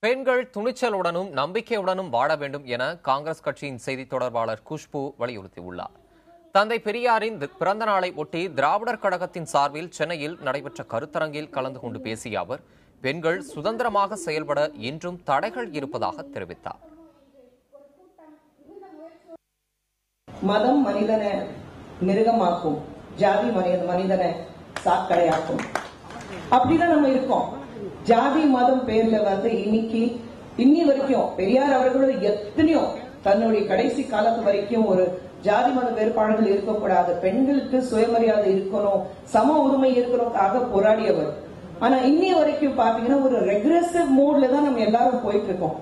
பெண்கள் துணிச்சலுடனும் நம்பிக்கையுடனும் வாழ வேண்டும் என காங்கிரஸ் கட்சியின் செய்தி தொடர்பாளர் குஷ்பு வலியுறுத்தியுள்ளார். தந்தை பெரியாரின் பிறந்த நாளை ஒட்டி திராவிடர் கழகத்தின் சார்பில் சென்னையில் நடைபெற்ற கருத்தரங்கில் கலந்து கொண்டு பேசிய அவர், பெண்கள் சுதந்திரமாக செயல்பட இன்றும் தடைகள் இருப்பதாக தெரிவித்தார். மதம் மனிதனை மிருகமாக்கும், ஜாதி மனிதனை சாக்கடையாக்கும். அப்படிதான் நம்ம இருக்கோம். ஜாதி மதம் பேர்ல இன்னி வரைக்கும் பெரியார் அவர்களோட எத்தனையோ தன்னுடைய கடைசி காலத்து வரைக்கும் ஒரு ஜாதி மத வேறுபாடுகள் இருக்கக்கூடாது, பெண்களுக்கு சுயமரியாதை இருக்கணும், சம உரிமை இருக்கணும்காக போராடியவர். ஆனா இன்னைய வரைக்கும் பாத்தீங்கன்னா ஒரு ரெக்ரெசிவ் மூட்ல தான் நம்ம எல்லாரும் போயிட்டு இருக்கோம்.